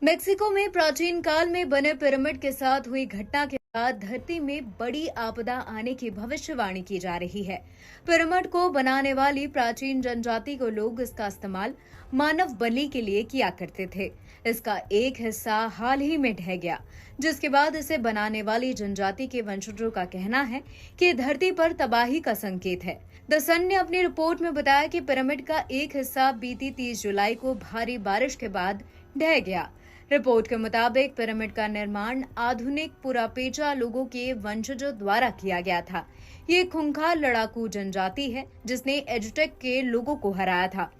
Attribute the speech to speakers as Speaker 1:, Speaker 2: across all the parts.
Speaker 1: Mexico में प्राचीन काल में बने पिरामिड के साथ हुई घटना के बाद धरती में बड़ी आपदा आने की भविष्यवाणी की जा रही है। पिरामिड को बनाने वाली प्राचीन जनजाति को लोग इसका इस्तेमाल मानव बलि के लिए किया करते थे। इसका एक हिस्सा हाल ही में ढह गया, जिसके बाद इसे बनाने वाली जनजाति के वंशजों का कहना है कि धरती पर तबाही का संकेत है। द सन ने अपनी रिपोर्ट में बताया कि पिरामिड का एक हिस्सा बीती 30 जुलाई को भारी बारिश के बाद ढह गया। रिपोर्ट के मुताबिक पिरामिड का निर्माण आधुनिक पुरापेचा लोगों के वंशजों द्वारा किया गया था। ये खूंखार लड़ाकू जनजाति है जिसने एज़टेक के लोगों को हराया था।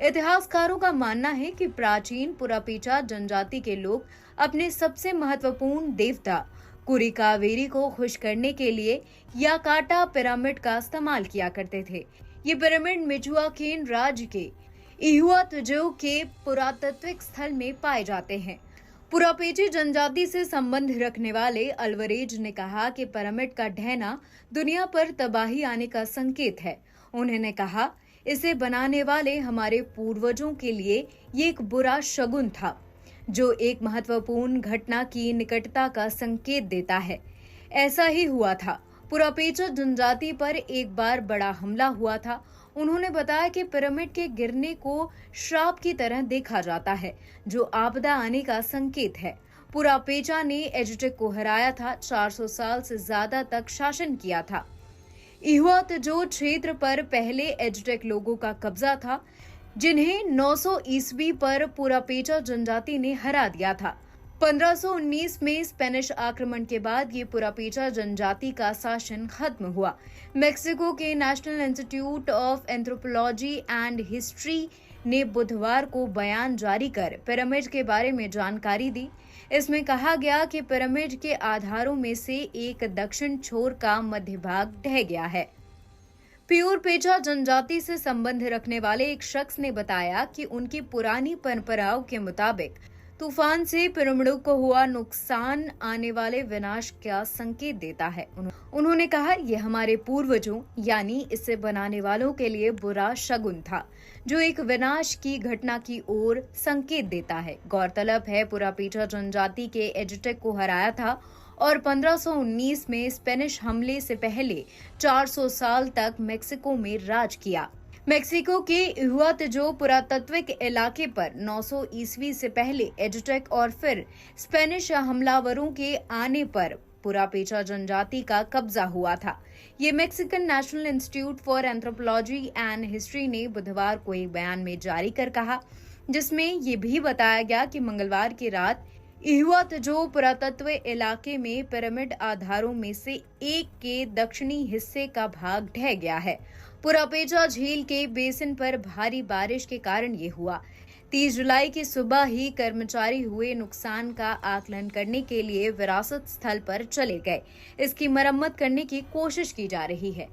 Speaker 1: इतिहासकारों का मानना है कि प्राचीन पुरापेचा जनजाति के लोग अपने सबसे महत्वपूर्ण देवता कुरिकावेरी को खुश करने के लिए याकाटा पिरामिड का इस्तेमाल किया करते थे। ये पिरामिड मिचुआकेन राज्य के इहुआतजो के पुरातात्विक स्थल में पाए जाते हैं। पुरापेची जनजाति से संबंध रखने वाले अल्वरेज ने कहा कि पिरामिड का ढहना दुनिया पर तबाही आने का संकेत है। उन्होंने कहा, इसे बनाने वाले हमारे पूर्वजों के लिए ये एक बुरा शगुन था, जो एक महत्वपूर्ण घटना की निकटता का संकेत देता है। ऐसा ही हुआ था। पुरापेचा जनजाति पर एक बार बड़ा हमला हुआ था। उन्होंने बताया कि पिरामिड के गिरने को श्राप की तरह देखा जाता है, जो आपदा आने का संकेत है। पुरापेचा ने एज़टेक को हराया था, 400 साल से ज्यादा तक शासन किया था। इहुआतजो क्षेत्र पर पहले एज़टेक लोगों का कब्जा था, जिन्हें 900 ईस्वी पर पुरापेचा जनजाति ने हरा दिया था। 1519 में स्पेनिश आक्रमण के बाद ये पुरापेचा जनजाति का शासन खत्म हुआ। मेक्सिको के national institute of anthropology and history ने बुधवार को बयान जारी कर पिरामिड के बारे में जानकारी दी। इसमें कहा गया कि पिरामिड के आधारों में से एक दक्षिण छोर का मध्य भाग ढह गया है। प्यूरपेचा जनजाति से संबंध रखने वाले एक शख्स ने बताया कि उनकी पुरानी परंपराओं के मुताबिक तूफान से पिरामिडों को हुआ नुकसान आने वाले विनाश का संकेत देता है। उन्होंने कहा, यह हमारे पूर्वजों यानी इसे बनाने वालों के लिए बुरा शगुन था, जो एक विनाश की घटना की ओर संकेत देता है। गौरतलब है, पुरापेचा जनजाति के एज़टेक को हराया था और 1519 में स्पेनिश हमले से पहले 400 साल तक मेक्सिको में राज किया। मेक्सिको के इहुआतजो पुरातात्विक इलाके पर 900 ईस्वी से पहले एज़टेक और फिर स्पेनिश हमलावरों के आने पर पुरापेचा जनजाति का कब्जा हुआ था। ये Mexican national institute for anthropology and history ने बुधवार को एक बयान में जारी कर कहा, जिसमें ये भी बताया गया कि मंगलवार की रात इहुआतजो पुरातत्व इलाके में पिरामिड आधारों में से एक के दक्षिणी हिस्से का भाग ढह गया है। पुरापेचा झील के बेसिन पर भारी बारिश के कारण ये हुआ। 30 जुलाई की सुबह ही कर्मचारी हुए नुकसान का आकलन करने के लिए विरासत स्थल पर चले गए। इसकी मरम्मत करने की कोशिश की जा रही है।